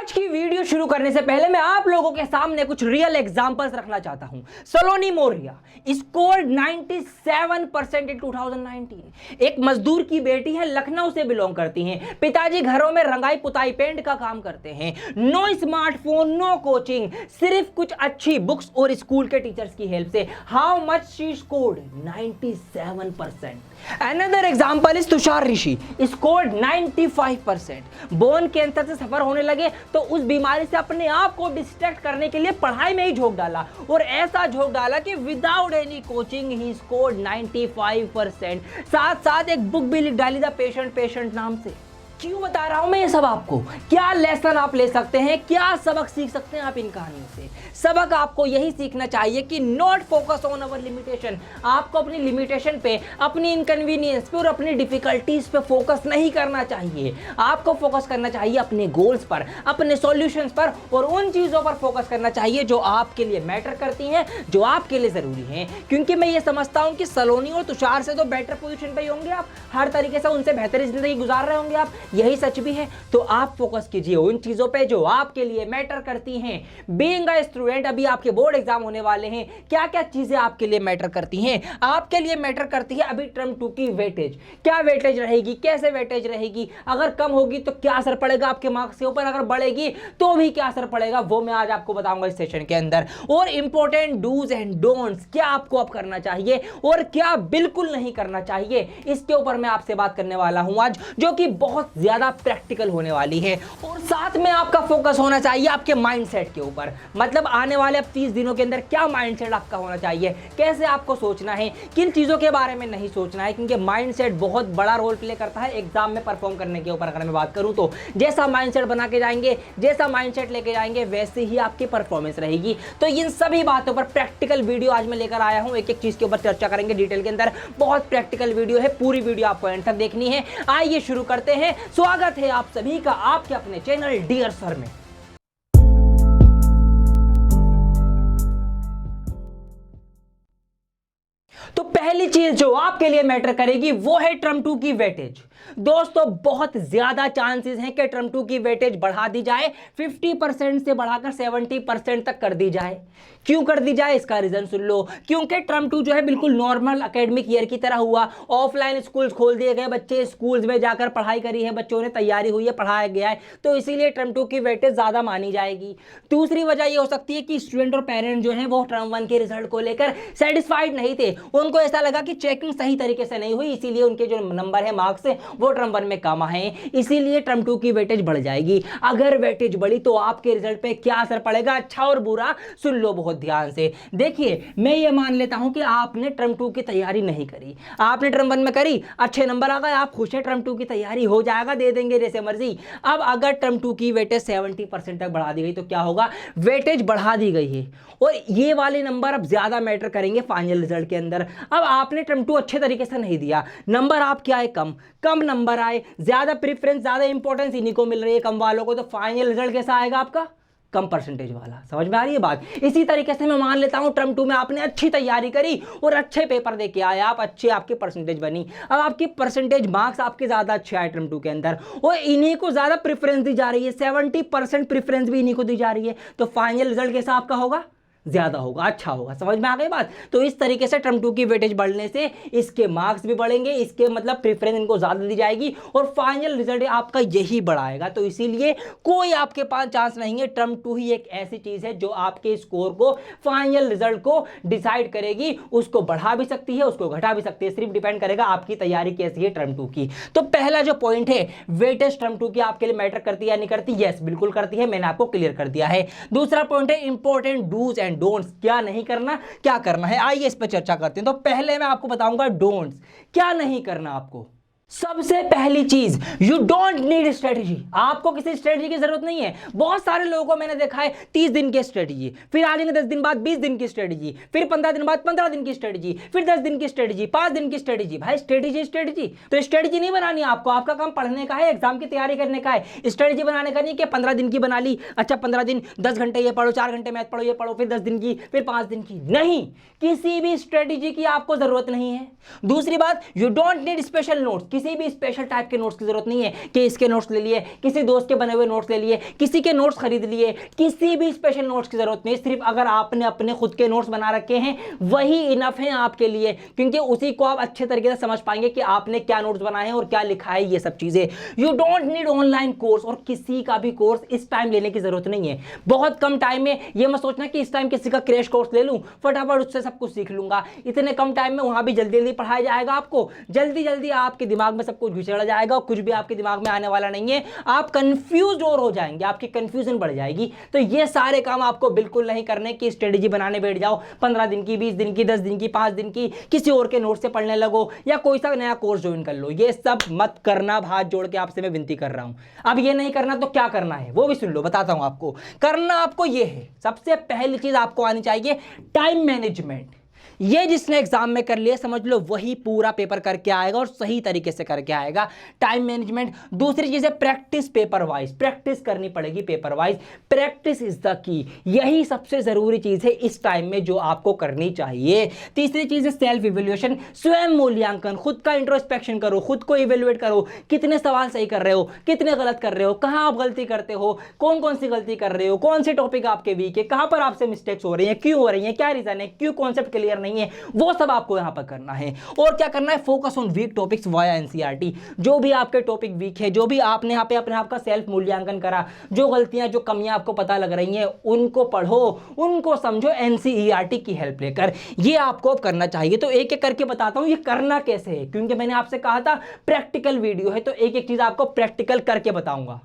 आज की वीडियो शुरू करने से पहले मैं आप लोगों के सामने कुछ रियल एग्जांपल्स रखना चाहता हूं। सलोनी मोरिया स्कोर्ड 97% इन 2019। एक मजदूर की बेटी है, लखनऊ से बिलोंग करती हैं। पिताजी घरों में रंगाई पुताई पेंट का काम करते हैं। नो स्मार्टफोन, नो कोचिंग, सिर्फ कुछ अच्छी बुक्स और स्कूल के टीचर्स की हेल्प से। How much she scored? 97%। Another example is Tushar Rishi scored 95%। Bone cancer से सफर होने लगे तो उस बीमारी से अपने आप को डिस्ट्रैक्ट करने के लिए पढ़ाई में ही झोंक डाला, और ऐसा झोंक डाला कि without any coaching he scored 95%। साथ साथ एक बुक भी लिख डाली द पेशेंट नाम से। क्यों बता रहा हूं मैं ये सब आपको? क्या लेसन आप ले सकते हैं, क्या सबक सीख सकते हैं आप इन कहानियों से? सबक आपको यही सीखना चाहिए कि not focus on our limitation. आपको अपनी लिमिटेशन पे, अपनी इनकन्वीनियंस पे और अपनी डिफिकल्टीज पे फोकस नहीं करना चाहिए। आपको फोकस करना चाहिए अपने गोल्स पर, अपने सॉल्यूशंस पर, और उन चीजों पर फोकस करना चाहिए जो आपके लिए मैटर करती हैं, जो आपके लिए जरूरी हैं। क्योंकि मैं ये समझता हूं कि सलोनी और तुषार से तो बेटर पोजीशन पे ही होंगे आप, हर तरीके से उनसे बेहतर जिंदगी गुजार रहे होंगे आप, यही सच भी है। तो आप फोकस कीजिए उन चीजों पे जो आपके लिए मैटर करती हैं। बीइंग अ स्टूडेंट, अभी आपके बोर्ड एग्जाम होने वाले हैं, क्या क्या चीजें आपके लिए मैटर करती हैं? आपके लिए मैटर करती है अभी टर्म 2 की वेटेज। क्या वेटेज रहेगी, कैसे वेटेज रहेगी, अगर कम होगी तो क्या असर पड़ेगा आपके मार्क्स के ऊपर, अगर बढ़ेगी तो भी क्या असर पड़ेगा, वो मैं आज आपको बताऊंगा इस सेशन के अंदर। और इंपॉर्टेंट डूज एंड डोंट्स, क्या आपको अब करना चाहिए और क्या बिल्कुल नहीं करना चाहिए, इसके ऊपर मैं आपसे बात करने वाला हूं आज, जो कि बहुत ज्यादा प्रैक्टिकल होने वाली है। और साथ में आपका फोकस होना चाहिए आपके माइंडसेट के ऊपर। मतलब आने वाले अब 30 दिनों के अंदर क्या माइंडसेट आपका होना चाहिए, कैसे आपको सोचना है, किन चीजों के बारे में नहीं सोचना है, क्योंकि माइंडसेट बहुत बड़ा रोल प्ले करता है एग्जाम में परफॉर्म करने के ऊपर। अगर मैं बात करूं तो जैसा माइंडसेट बना के जाएंगे, जैसा माइंडसेट लेके जाएंगे, वैसे ही आपकी परफॉर्मेंस रहेगी। तो इन सभी बातों पर प्रैक्टिकल वीडियो आज मैं लेकर आया हूं, एक एक चीज के ऊपर चर्चा करेंगे डिटेल के अंदर। बहुत प्रैक्टिकल वीडियो है, पूरी वीडियो आपको एंड तक देखनी है। आइए शुरू करते हैं। स्वागत है आप सभी का आपके अपने चैनल डियर सर में। तो पहली चीज जो आपके लिए मैटर करेगी वो है टर्म 2 की वेटेज। दोस्तों बहुत ज्यादा चांसेस हैं कि टर्म 2 की वेटेज बढ़ा दी जाए, 50% से बढ़ाकर 70% तक कर दी जाए। क्यों कर दी जाए, इसका रीजन सुन लो। क्योंकि टर्म 2 जो है बिल्कुल नॉर्मल एकेडमिक ईयर की तरह हुआ। ऑफलाइन स्कूल्स खोल दिए गए, बच्चे स्कूल्स में जाकर पढ़ाई करी है, बच्चों ने तैयारी हुई है, पढ़ाया गया है, तो इसीलिए टर्म 2 की वेटेज ज्यादा मानी जाएगी। दूसरी वजह यह हो सकती है कि स्टूडेंट और पेरेंट जो है वो टर्म 1 के रिजल्ट को लेकर सेटिस्फाइड नहीं थे। उनको ऐसा लगा कि चेकिंग सही तरीके से नहीं हुई, इसीलिए उनके जो नंबर है, मार्क्स है, वो टर्म 1 में कम आए, इसीलिए टर्म 2 की वेटेज बढ़ जाएगी। अगर वेटेज बढ़ी तो आपके रिजल्ट पे क्या असर पड़ेगा, अच्छा और बुरा, सुन लो बहुत ध्यान से। देखिए मैं ये मान लेता हूं कि आपने टर्म 2 की तैयारी नहीं करी, आपने टर्म 1 में करी, अच्छे नंबर आ गए, आप खुश हैं, टर्म 2 की तैयारी हो जाएगा, दे देंगे जैसे मर्जी। अब अगर टर्म 2 की वेटेज 70% तक बढ़ा दी गई तो क्या होगा, वेटेज बढ़ा दी गई है और ये वाले नंबर अब ज्यादा मैटर करेंगे फाइनल रिजल्ट के अंदर। अब आपने टर्म 2 अच्छे तरीके से नहीं दिया, नंबर आपके आए कम नंबर आए, ज्यादा प्रेफरेंस, ज्यादा इंपॉर्टेंस इन्हीं को मिल रही है, कम वालों को, तो फाइनल रिजल्ट कैसा आएगा आपका, कम परसेंटेज वाला। समझ में आ रही है बात? इसी तरीके से मैं मान लेता हूं टर्म 2 में आपने अच्छी तैयारी करी और अच्छे पेपर देके आए आप, अच्छे आपकी परसेंटेज बनी। अब आपकी परसेंटेज मार्क्स आपके ज्यादा अच्छे आए टर्म 2 के अंदर और इन्हीं को ज्यादा प्रेफरेंस दी जा रही है, 70% प्रेफरेंस भी इन्हीं को दी जा रही है, तो फाइनल रिजल्ट कैसा आपका होगा, ज्यादा होगा, अच्छा होगा। समझ में आ गई बात? तो इस तरीके से टर्म 2 की वेटेज बढ़ने से इसके मार्क्स भी बढ़ेंगे, इसके मतलब प्रेफरेंस इनको ज्यादा दी जाएगी और फाइनल रिजल्ट आपका यही बढ़ाएगा। तो इसीलिए कोई आपके पास चांस नहीं है, टर्म 2 ही एक ऐसी चीज है जो आपके स्कोर को, फाइनल रिजल्ट को डिसाइड करेगी। उसको बढ़ा भी सकती है, उसको घटा भी सकती है, सिर्फ डिपेंड करेगा आपकी तैयारी कैसी है टर्म 2 की। तो पहला जो पॉइंट है, वेटेज टर्म 2 की आपके लिए मैटर करती है या नहीं करती? यस, बिल्कुल करती है, मैंने आपको क्लियर कर दिया है। दूसरा पॉइंट है इंपॉर्टेंट डूज एंड डोंट्स, क्या नहीं करना, क्या करना है, आइए इस पर चर्चा करते हैं। तो पहले मैं आपको बताऊंगा डोंट्स, क्या नहीं करना आपको। सबसे पहली चीज, यू डोंट नीड स्ट्रेटेजी। आपको किसी स्ट्रेटेजी की जरूरत नहीं है। बहुत सारे लोगों को मैंने देखा है 30 दिन की स्ट्रेटेजी, फिर आ जाएंगे 10 दिन बाद 20 दिन की स्ट्रेटेजी, फिर 15 दिन बाद 15 दिन की स्ट्रेटेजी, फिर 10 दिन की स्ट्रेटेजी, 5 दिन की स्ट्रेटेजी। भाई स्ट्रेटेजी तो स्ट्रेटेजी नहीं बनानी आपको, आपका काम पढ़ने का है, एग्जाम की तैयारी करने का है। स्ट्रेटेजी बनाने का नहीं कि 15 दिन की बना ली, अच्छा 15 दिन 10 घंटे ये पढ़ो, 4 घंटे मैथ पढ़ो, ये पढ़ो, फिर 10 दिन की, फिर 5 दिन की। नहीं, किसी भी स्ट्रेटेजी की आपको जरूरत नहीं है। दूसरी बात, you don't need special notes. किसी भी स्पेशल टाइप के नोट्स की जरूरत नहीं है कि इसके नोट्स ले लिए, किसी दोस्त के बने हुए नोट्स ले लिए, किसी के नोट्स खरीद लिए, किसी भी स्पेशल नोट्स की जरूरत नहीं। सिर्फ अगर आपने अपने खुद के नोट्स बना रखे हैं वही इनफ है आपके लिए, क्योंकि उसी को आप अच्छे तरीके से समझ पाएंगे कि आपने क्या नोट्स बनाए हैं और क्या लिखा है, ये सब चीजें। You don't need online course, और किसी का भी कोर्स इस टाइम लेने की जरूरत नहीं है। बहुत कम टाइम में, ये मत सोचना कि इस टाइम किसी का क्रैश कोर्स ले लूं, फटाफट उससे सब कुछ सीख लूंगा। इतने कम टाइम में वहां भी जल्दी जल्दी पढ़ाया जाएगा आपको, जल्दी जल्दी आपके दिमाग में सब कुछ घुसड़ जाएगा, कुछ भी आपके दिमाग में आने वाला नहीं है। आप कंफ्यूज और हो जाएंगे, आपकी कंफ्यूजन बढ़ जाएगी। तो ये सारे काम आपको बिल्कुल नहीं करने की स्ट्रेटेजी बनाने बैठ जाओ 15 दिन की, 20 दिन की, 10 दिन की, 5 दिन की, किसी और के नोट से पढ़ने लगो या कोई सा नया कोर्स ज्वाइन कर लो। ये सब मत करना, हाथ जोड़ के आपसे मैं विनती कर रहा हूं। अब ये नहीं करना तो क्या करना है वो भी सुन लो, बताता हूं आपको। करना आपको ये है, सबसे पहली चीज आपको आनी चाहिए टाइम मैनेजमेंट। ये जिसने एग्जाम में कर लिया समझ लो वही पूरा पेपर करके आएगा और सही तरीके से करके आएगा। Time management. दूसरी चीज है प्रैक्टिस पेपर वाइज, प्रैक्टिस करनी पड़ेगी paper wise. Practice is the key, यही सबसे जरूरी चीज है इस टाइम में जो आपको करनी चाहिए। तीसरी चीज है सेल्फ इवेल्युएशन, स्वयं मूल्यांकन। खुद का इंट्रोस्पेक्शन करो, खुद को इवेल्युएट करो, कितने सवाल सही कर रहे हो, कितने गलत कर रहे हो, कहां आप गलती करते हो, कौन कौन सी गलती कर रहे हो, कौन से टॉपिक आपके वीक है, कहां पर आपसे मिस्टेक्स हो रही है, क्यों हो रही है, क्या रीजन है, क्यों कॉन्सेप्ट क्लियर नहीं है, वो सब आपको यहां पर करना है। और क्या करना है, focus on weak topics via NCERT. जो भी आपके टॉपिक वीक है, जो भी आपने यहां पे अपने आप का सेल्फ मूल्यांकन करा, जो गलतियां जो कमियां आपको पता लग रही हैं उनको पढ़ो, उनको समझो एनसीईआरटी की हेल्प लेकर। ये आपको अब करना चाहिए। तो एक एक करके बताता हूं ये करना कैसे है, क्योंकि मैंने आपसे कहा था प्रैक्टिकल वीडियो है, तो एक एक चीज आपको प्रैक्टिकल करके बताऊंगा।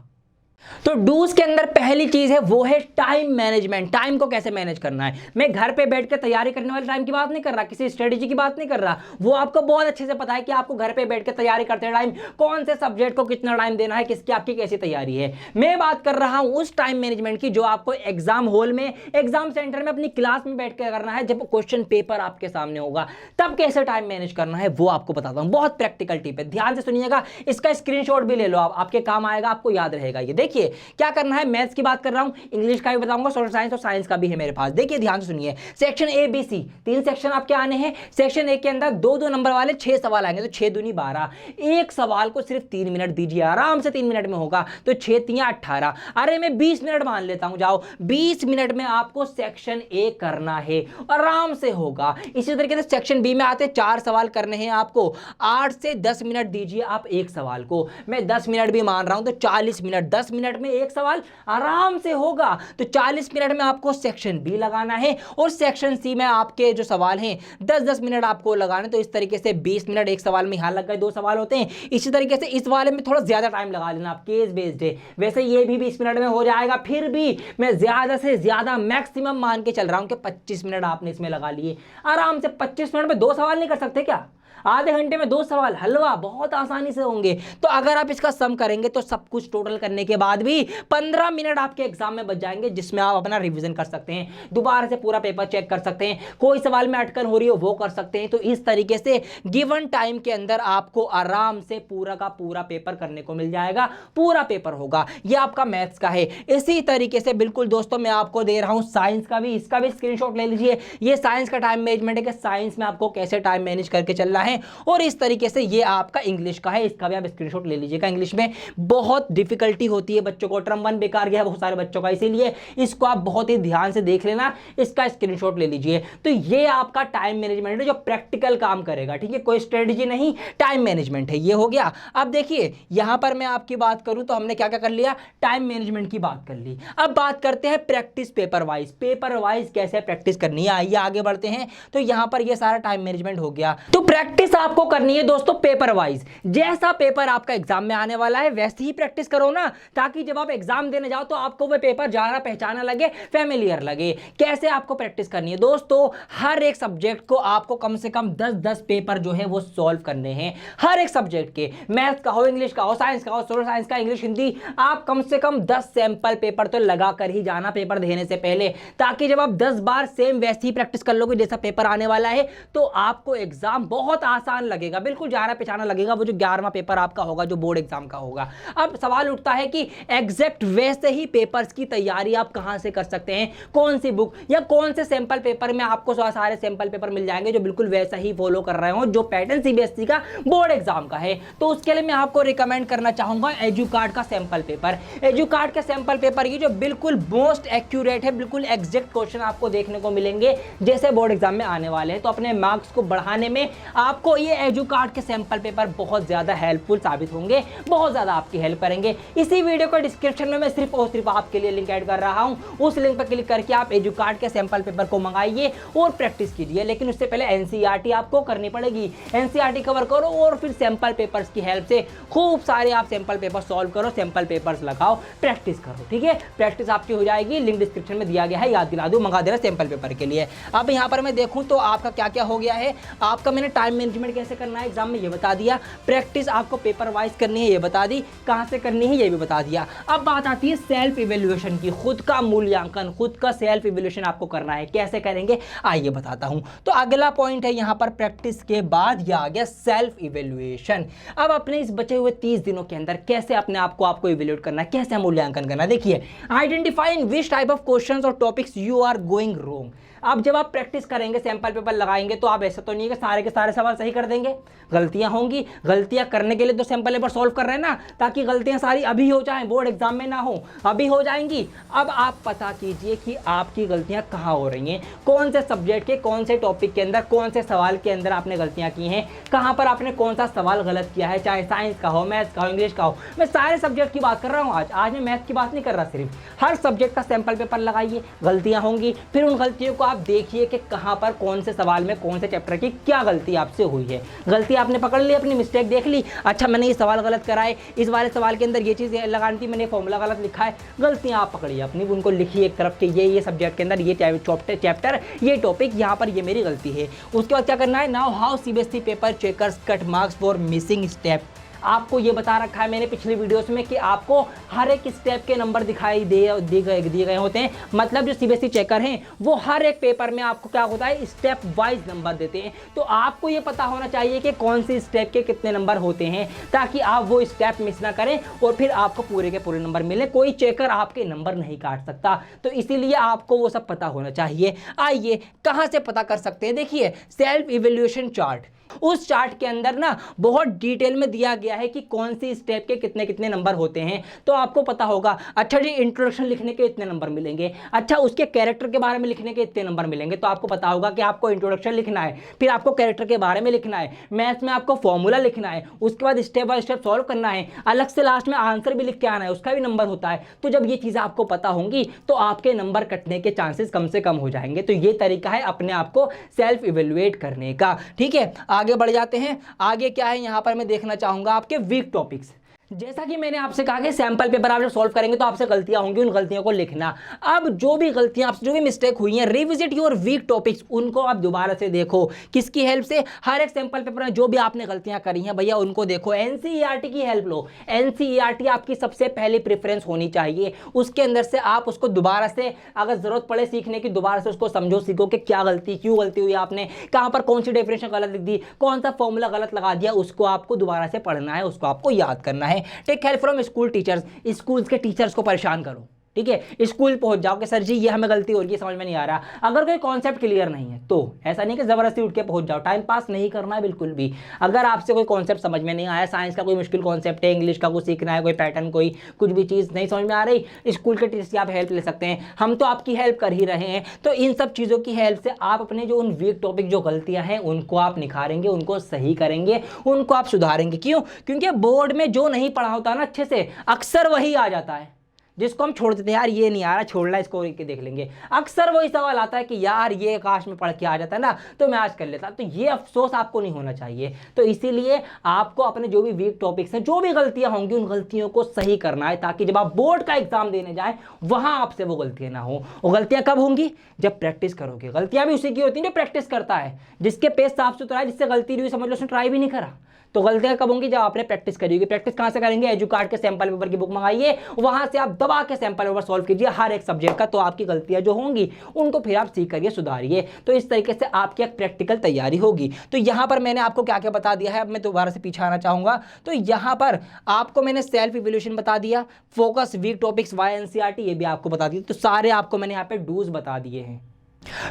तो डूज के अंदर पहली चीज है वो है टाइम मैनेजमेंट। टाइम को कैसे मैनेज करना है। मैं घर पे बैठ के तैयारी करने वाले टाइम की बात नहीं कर रहा, किसी स्ट्रेटेजी की बात नहीं कर रहा, वो आपको बहुत अच्छे से पता है कि आपको घर पे बैठ के तैयारी करते टाइम कौन से सब्जेक्ट को कितना टाइम देना है, किसकी आपकी कैसी तैयारी है। मैं बात कर रहा हूं उस टाइम मैनेजमेंट की जो आपको एग्जाम हॉल में, एग्जाम सेंटर में, अपनी क्लास में बैठ के करना है। जब क्वेश्चन पेपर आपके सामने होगा तब कैसे टाइम मैनेज करना है वो आपको बताता हूं। बहुत प्रैक्टिकल टिप है, ध्यान से सुनिएगा, इसका स्क्रीनशॉट भी ले लो आप, आपके काम आएगा, आपको याद रहेगा। ये देखिए क्या करना है, मैथ्स की बात कर रहा हूं, इंग्लिश का भी बताऊंगा, सोशल साइंस और साइंस का भी है मेरे पास। देखिए ध्यान से सुनिए, section A B C, 3 section आपके आने हैं। सेक्शन ए के अंदर 2-2 नंबर वाले 6 सवाल आएंगे, तो 6 दूनी 12। एक सवाल को सिर्फ 3 मिनट दीजिए, आराम से 3 मिनट में होगा, तो 6 3 18। अरे मैं 20 मिनट मान लेता हूं, जाओ 20 मिनट में आपको सेक्शन ए करना है, आराम से होगा। इसी तरीके से सेक्शन बी में आते 4 सवाल करने हैं आपको, 8 से 10 मिनट दीजिए आप एक सवाल को। मैं 10 मिनट भी मान रहा हूं तो 40 मिनट, 10 मिनट में एक सवाल आराम से होगा। तो 40 मिनट में आपको सेक्शन बी लगाना है और सेक्शन सी में आपके जो सवाल हैं 10-10 मिनट आपको लगाने। तो इस तरीके से 20 मिनट एक सवाल में, यहां लग गए 2 सवाल होते हैं। इसी तरीके से इस वाले में थोड़ा ज्यादा टाइम लगा लेना आप, केस बेस्ड है। वैसे ये भी 20 मिनट में हो जाएगा, फिर भी मैं ज्यादा से ज्यादा मैक्सिमम मान के चल रहा हूं कि 25 मिनट आपने इसमें लगा लिए आराम से। 25 मिनट में 2 सवाल नहीं कर सकते क्या? आधे घंटे में 2 सवाल हलवा बहुत आसानी से होंगे। तो अगर आप इसका सम करेंगे तो सब कुछ टोटल करने के बाद भी 15 मिनट आपके एग्जाम में बच जाएंगे, जिसमें आप अपना रिवीजन कर सकते हैं, दोबारा से पूरा पेपर चेक कर सकते हैं, कोई सवाल में अटकन हो रही हो वो कर सकते हैं। तो इस तरीके से गिवन टाइम के अंदर आपको आराम से पूरा का पूरा पेपर करने को मिल जाएगा, पूरा पेपर होगा। यह आपका मैथ्स का है। इसी तरीके से बिल्कुल दोस्तों मैं आपको दे रहा हूं साइंस का भी, इसका भी स्क्रीनशॉट ले लीजिए। ये साइंस का टाइम मैनेजमेंट है कि साइंस में आपको कैसे टाइम मैनेज करके चलना है। और इस तरीके से ये आपका इंग्लिश का है, इसका भी आप स्क्रीनशॉट ले लीजिएगा। इंग्लिश में बहुत डिफिकल्टी होती है बच्चों को, टर्म 1 बेकार गया बहुत सारे बच्चों का, इसीलिए इसको आप बहुत ही ध्यान से देख लेना, इसका स्क्रीनशॉट ले लीजिए। तो ये आपका टाइम मैनेजमेंट है जो प्रैक्टिकल काम करेगा, ठीक है, कोई स्ट्रेटजी नहीं, टाइम मैनेजमेंट है। ये हो गया। अब देखिए यहां पर मैं आपकी बात करूं तो हमने क्या क्या कर लिया, टाइम मैनेजमेंट की बात कर ली। अब बात करते हैं practice paper wise. Paper wise कैसे प्रैक्टिस करनी है, आइए आगे बढ़ते हैं। तो यहां पर ये सारा टाइम मैनेजमेंट हो गया। तो प्रैक्टिस आपको करनी है दोस्तों पेपर वाइज। जैसा पेपर आपका एग्जाम में आने वाला है वैसे ही प्रैक्टिस करो ना, ताकि जब आप एग्जाम देने जाओ तो आपको वो पेपर जाना पहचाना लगे, फेमिलियर लगे। कैसे आपको प्रैक्टिस करनी है दोस्तों, हर एक सब्जेक्ट को आपको कम से कम 10-10 पेपर जो है वो सॉल्व करने हैं, हर एक सब्जेक्ट के। मैथ्स का हो, इंग्लिश का हो, साइंस का हो, सोशल साइंस का, इंग्लिश, हिंदी, आप कम से कम 10 सैंपल पेपर तो लगा कर ही जाना पेपर देने से पहले, ताकि जब आप 10 बार सेम वैसी ही प्रैक्टिस कर लोगे जैसा पेपर आने वाला है तो आपको एग्जाम बहुत बहुत आसान लगेगा, बिल्कुल जाना पहचाना लगेगा वो जो 11वां पेपर आपका होगा, जो बोर्ड एग्जाम का होगा। अब सवाल उठता है कि एग्जैक्ट वैसे ही पेपर्स की तैयारी आप कहां से कर सकते हैं, कौन सी बुक या कौन से सैंपल पेपर में आपको सारे सैंपल पेपर मिल जाएंगे जो बिल्कुल वैसा ही फॉलो कर रहे हो जो पैटर्न सीबीएसई का बोर्ड एग्जाम का है। तो उसके लिए मैं आपको रिकमेंड करना चाहूंगा एजुकार्ड का सैंपल पेपर। एजुकार्ड का सैंपल पेपर ये जो बिल्कुल मोस्ट एक्यूरेट है, बिल्कुल एग्जैक्ट क्वेश्चन आपको देखने को मिलेंगे जैसे बोर्ड एग्जाम में आने वाले हैं। तो अपने मार्क्स को बढ़ाने में आपको ये एजुकार्ड के सैंपल पेपर बहुत ज्यादा हेल्पफुल साबित होंगे, बहुत ज्यादा आपकी हेल्प करेंगे। इसी वीडियो को डिस्क्रिप्शन में मैं सिर्फ और सिर्फ आपके लिए लिंक ऐड कर रहा हूं, उस लिंक पर क्लिक करके आप एजुकार्ड के सैंपल पेपर को मंगाइए और प्रैक्टिस कीजिए। लेकिन उससे पहले एनसीईआरटी आपको करनी पड़ेगी, एनसीईआरटी कवर करो और फिर सैंपल पेपर्स की हेल्प से खूब सारे आप सैंपल पेपर सॉल्व करो, सैंपल पेपर्स लगाओ, प्रैक्टिस करो। ठीक है, प्रैक्टिस आपकी हो जाएगी, लिंक डिस्क्रिप्शन में दिया गया है, याद दिला दूं, मंगा देना सैंपल पेपर के लिए। अब यहाँ पर मैं देखूं तो आपका क्या क्या हो गया है। आपका मैंने टाइम मैनेजमेंट कैसे करना है एग्जाम में ये बता दिया, प्रैक्टिस आपको पेपर वाइज करनी है ये बता दी, कहां से करनी है ये भी बता दिया। अब बात आती है सेल्फ इवैल्यूएशन की, खुद का मूल्यांकन, खुद का सेल्फ इवैल्यूएशन आपको करना है। कैसे करेंगे आइए बताता हूं। तो अगला पॉइंट है यहां पर प्रैक्टिस के बाद यह आ गया सेल्फ इवैल्यूएशन। अब अपने इस बचे हुए 30 दिनों के अंदर कैसे अपने आप को आपको इवैल्यूएट करना है, कैसे मूल्यांकन करना है। देखिए, identify in which type of questions और topics you are going wrong. अब जब आप प्रैक्टिस करेंगे, सैंपल पेपर लगाएंगे, तो आप ऐसा तो नहीं है कि सारे के सारे सवाल सही कर देंगे, गलतियां होंगी। गलतियां करने के लिए तो सैंपल पेपर सॉल्व कर रहे हैं ना, ताकि गलतियां सारी अभी हो जाएं, बोर्ड एग्जाम में ना हो, अभी हो जाएंगी। अब आप पता कीजिए कि आपकी गलतियां कहां हो रही हैं, कौन से सब्जेक्ट के कौन से टॉपिक के अंदर, कौन से सवाल के अंदर आपने गलतियां की हैं, कहां पर आपने कौन सा सवाल गलत किया है, चाहे साइंस का हो, मैथ्स का हो, इंग्लिश का हो। मैं सारे सब्जेक्ट की बात कर रहा हूं आज मैं मैथ्स की बात नहीं कर रहा, सिर्फ हर सब्जेक्ट का सैंपल पेपर लगाइए, गलतियां होंगी, फिर उन गलतियों को आप देखिए कि कहां पर कौन से सवाल में कौन से चैप्टर की क्या गलती आपसे हुई है। गलती आपने पकड़ ली, अपनी मिस्टेक देख ली, अच्छा मैंने ये सवाल गलत कराए, इस वाले सवाल के अंदर ये चीज़ लगानी थी, मैंने फॉर्मूला गलत लिखा है। गलतियां आप पकड़िए अपनी, उनको लिखिए एक तरफ के ये सब्जेक्ट के अंदर ये चैप्टर ये टॉपिक यहाँ पर ये मेरी गलती है। उसके बाद क्या करना है, now how CBSE paper checkers cut marks for missing step. आपको ये बता रखा है मैंने पिछली वीडियोस में कि आपको हर एक स्टेप के नंबर दिखाई दिए गए होते हैं। मतलब जो सीबीएसई चेकर हैं वो हर एक पेपर में आपको क्या होता है, स्टेप वाइज नंबर देते हैं। तो आपको ये पता होना चाहिए कि कौन सी स्टेप के कितने नंबर होते हैं, ताकि आप वो स्टेप मिस ना करें और फिर आपको पूरे के पूरे नंबर मिले। कोई चेकर आपके नंबर नहीं काट सकता, तो इसीलिए आपको वो सब पता होना चाहिए। आइए कहां से पता कर सकते हैं, देखिए सेल्फ इवैल्यूएशन चार्ट। उस चार्ट के अंदर ना बहुत डिटेल में दिया गया है कि कौन सी स्टेप के कितने कितने नंबर होते हैं। तो आपको पता होगा, अच्छा जी इंट्रोडक्शन लिखने के इतने नंबर मिलेंगे, अच्छा उसके कैरेक्टर के बारे में लिखने के इतने नंबर मिलेंगे। तो आपको पता होगा कि आपको इंट्रोडक्शन लिखना है, फिर आपको कैरेक्टर के बारे में लिखना है, मैथ्स में आपको फॉर्मूला लिखना है, उसके बाद स्टेप बाय स्टेप सॉल्व करना है, अलग से लास्ट में आंसर भी लिख के आना है, उसका भी नंबर होता है। तो जब ये चीज़ें आपको पता होंगी तो आपके नंबर कटने के चांसेस कम से कम हो जाएंगे। तो ये तरीका है अपने आप को सेल्फ इवैल्यूएट करने का। ठीक है, आगे बढ़ जाते हैं। आगे क्या है यहां पर मैं देखना चाहूंगा आपके वीक टॉपिक्स। जैसा कि मैंने आपसे कहा कि सैंपल पेपर आप जब सॉल्व करेंगे तो आपसे गलतियां होंगी, उन गलतियों को लिखना। अब जो भी गलतियां आपसे, जो भी मिस्टेक हुई हैं, रिविजिट योर वीक टॉपिक्स, उनको आप दोबारा से देखो। किसकी हेल्प से, हर एक सैंपल पेपर में जो भी आपने गलतियां करी हैं भैया उनको देखो। एनसीईआरटी की हेल्प लो, एनसीईआरटी आपकी सबसे पहली प्रेफरेंस होनी चाहिए। उसके अंदर से आप उसको दोबारा से अगर जरूरत पड़े सीखने की, दोबारा से उसको समझो, सीखो कि क्या गलती, क्यों गलती हुई आपने, कहां पर कौन सी डेफिनेशन गलत लिख दी, कौन सा फॉर्मूला गलत लगा दिया, उसको आपको दोबारा से पढ़ना है, उसको आपको याद करना है। Take help from school teachers, schools के टीचर्स को परेशान करो। ठीक है, स्कूल पहुंच जाओ कि सर जी ये हमें गलती हो रही है, समझ में नहीं आ रहा। अगर कोई कॉन्सेप्ट क्लियर नहीं है तो ऐसा नहीं कि जबरदस्ती उठ के पहुंच जाओ, टाइम पास नहीं करना है बिल्कुल भी। अगर आपसे कोई कॉन्सेप्ट समझ में नहीं आया, साइंस का कोई मुश्किल कॉन्सेप्ट है, इंग्लिश का कुछ सीखना है, कोई पैटर्न, कोई कुछ भी चीज़ नहीं समझ में आ रही, स्कूल के टीचर्स की आप हेल्प ले सकते हैं। हम तो आपकी हेल्प कर ही रहे हैं। तो इन सब चीज़ों की हेल्प से आप अपने जो उन वीक टॉपिक जो गलतियां हैं उनको आप निखारेंगे, उनको सही करेंगे, उनको आप सुधारेंगे। क्यों? क्योंकि बोर्ड में जो नहीं पढ़ा होता ना अच्छे से, अक्सर वही आ जाता है, जिसको हम छोड़ देते हैं, यार ये नहीं आ रहा, छोड़ना, इसको के देख लेंगे। अक्सर वही सवाल आता है कि यार ये काश में पढ़ के आ जाता है ना तो मैं आज कर लेता। तो ये अफसोस आपको नहीं होना चाहिए। तो इसीलिए आपको अपने जो भी वीक टॉपिक्स हैं, जो भी गलतियां होंगी, उन गलतियों को सही करना है, ताकि जब आप बोर्ड का एग्जाम देने जाएं वहां आपसे वो गलतियां ना हो। वो गलतियां कब होंगी? जब प्रैक्टिस करोगे। गलतियां भी उसी की होती हैं जो प्रैक्टिस करता है, जिसके पेज साफ सुथरा है, जिससे गलती नहीं हुई, समझ लो उसने ट्राई भी नहीं करा। तो गलतियां कब होंगी? जब आपने प्रैक्टिस करी होगी। प्रैक्टिस कहां से करेंगे? एजुकार्ड के सैंपल पेपर की बुक मंगाइए, वहां से आप दबा के सैंपल पेपर सॉल्व कीजिए हर एक सब्जेक्ट का, तो आपकी गलतियां जो होंगी उनको फिर आप सीख करिए, सुधारिए। तो इस तरीके से आपकी एक प्रैक्टिकल तैयारी होगी। तो यहां पर मैंने आपको क्या क्या बता दिया है, अब मैं दोबारा से पीछे आना चाहूंगा। तो यहां पर आपको मैंने सेल्फ इवैल्यूएशन बता दिया, focus, weak topics, via NCERT ये भी आपको बता दिया। तो सारे आपको मैंने यहाँ पे डूज बता दिए हैं।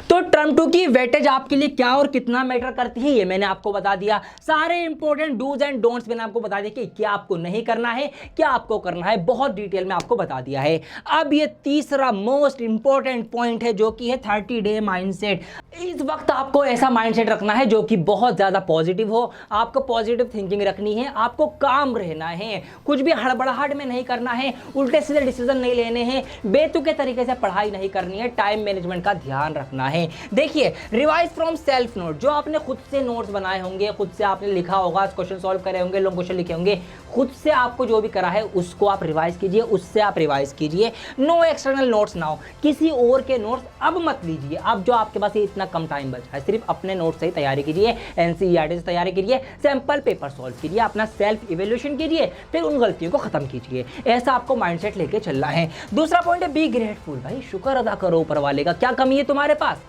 तो टर्म 2 की वेटेज आपके लिए क्या और कितना मैटर करती है, ये मैंने आपको बता दिया। सारे इंपॉर्टेंट डूज एंड डोंट्स मैंने आपको बता दिया कि क्या आपको नहीं करना है, क्या आपको करना है, बहुत डिटेल में आपको बता दिया है। अब ये तीसरा मोस्ट इंपॉर्टेंट पॉइंट है जो कि है 30 डे माइंडसेट। इस वक्त आपको ऐसा माइंडसेट रखना है जो कि बहुत ज्यादा पॉजिटिव हो, आपको पॉजिटिव थिंकिंग रखनी है, आपको काम रहना है, कुछ भी हड़बड़ाहट में नहीं करना है, उल्टे सीधे डिसीजन नहीं लेने हैं, बेतुके तरीके से पढ़ाई नहीं करनी है, टाइम मैनेजमेंट का ध्यान रखना है। देखिए, रिवाइज फ्रॉम सेल्फ नोट, जो आपने खुद से नोट्स बनाए होंगे, खुद से आपने लिखा होगा, क्वेश्चन सॉल्व करे होंगे, लॉन्ग क्वेश्चन लिखे होंगे, खुद से आपको जो भी करा है उसको आप रिवाइज कीजिए, उससे आप रिवाइज कीजिए। नो एक्सटर्नल नोट्स नाउ, किसी और के नोट्स अब मत लीजिए। अब जो आपके पास इतना कम टाइम बचा है, सिर्फ अपने नोट्स से ही तैयारी कीजिए, एनसीईआरटी से तैयारी कीजिए, सैंपल पेपर सॉल्व कीजिए, अपना सेल्फ इवैल्यूएशन कीजिए, फिर उन गलतियों को खत्म कीजिए। ऐसा आपको माइंडसेट लेके चलना है। दूसरा पॉइंट है बी ग्रेटफुल। भाई शुक्र अदा करो ऊपर वाले का। क्या कमी है तुम्हारे पास?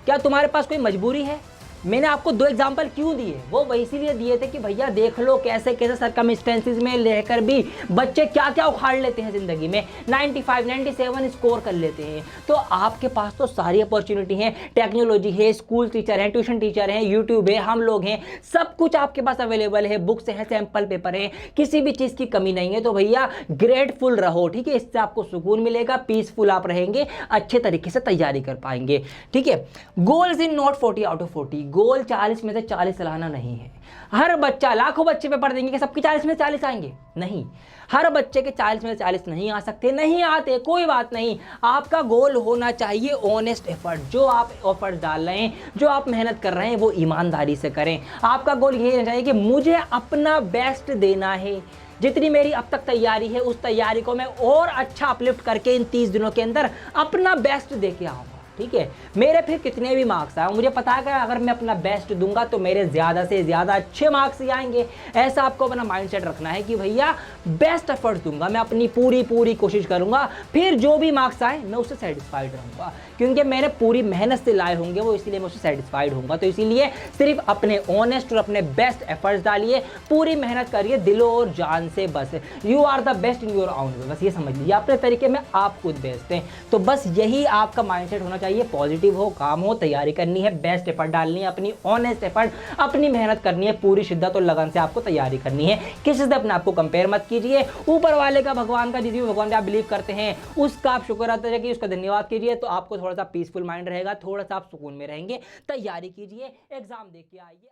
क्या तुम्हारे पास कोई मजबूरी है? मैंने आपको 2 एग्जाम्पल क्यों दिए, वो इसीलिए दिए थे कि भैया देख लो कैसे कैसे सर्कमस्टेंसेस में रहकर भी बच्चे क्या क्या उखाड़ लेते हैं जिंदगी में, 95 97 स्कोर कर लेते हैं। तो आपके पास तो सारी अपॉर्चुनिटी है, टेक्नोलॉजी है, स्कूल टीचर है, ट्यूशन टीचर है, यूट्यूब है, हम लोग हैं, सब कुछ आपके पास अवेलेबल है, बुक्स है, सैंपल पेपर है, किसी भी चीज़ की कमी नहीं है। तो भैया ग्रेटफुल रहो, ठीक है, इससे आपको सुकून मिलेगा, पीसफुल आप रहेंगे, अच्छे तरीके से तैयारी कर पाएंगे, ठीक है। Goals in not 40 out of 40, गोल 40 में से 40 लाना नहीं है। हर बच्चा, लाखों बच्चे पेपर देंगे कि सबके 40 में से 40 आएंगे? नहीं, हर बच्चे के 40 में से 40 नहीं आ सकते, नहीं आते, कोई बात नहीं। आपका गोल होना चाहिए ऑनेस्ट एफर्ट, जो आप एफर्ट डाल रहे हैं, जो आप मेहनत कर रहे हैं, वो ईमानदारी से करें। आपका गोल यही होना चाहिए कि मुझे अपना बेस्ट देना है, जितनी मेरी अब तक तैयारी है उस तैयारी को मैं और अच्छा अपलिफ्ट करके इन 30 दिनों के अंदर अपना बेस्ट दे के आऊँगा, ठीक है। मेरे फिर कितने भी मार्क्स आए, मुझे पता है कि अगर मैं अपना बेस्ट दूंगा तो मेरे ज़्यादा से ज़्यादा अच्छे मार्क्स ही आएंगे। ऐसा आपको अपना माइंडसेट रखना है कि भैया बेस्ट एफर्ट दूंगा, मैं अपनी पूरी कोशिश करूंगा, फिर जो भी मार्क्स आए मैं उससे सेटिस्फाइड रहूंगा, क्योंकि मैंने पूरी मेहनत से लाए होंगे वो, इसीलिए मैं उससे सेटिस्फाइड होऊंगा। तो इसीलिए सिर्फ अपने ऑनेस्ट और अपने बेस्ट एफर्ट्स डालिए, पूरी मेहनत करिए दिलो और जान से, बस you are the best in your own way, बस ये समझ लीजिए अपने तरीके में आप खुद बेस्ट हैं। तो बस यही आपका माइंडसेट होना चाहिए, पॉजिटिव हो, काम हो, तैयारी करनी है, बेस्ट एफर्ट डालनी है, अपनी ऑनेस्ट एफर्ट, अपनी मेहनत करनी है, पूरी शिद्दत और लगन से आपको तैयारी करनी है। किसी से अपने आप को कंपेयर मत कीजिए, ऊपर वाले का, भगवान का, जिस भी भगवान पे आप बिलीव करते हैं उसका आप शुक्र अदा कीजिए, उसका धन्यवाद कीजिए, तो आपको थोड़ा सा पीसफुल माइंड रहेगा, थोड़ा सा आप सुकून में रहेंगे। तैयारी कीजिए, एग्जाम दे के आइए।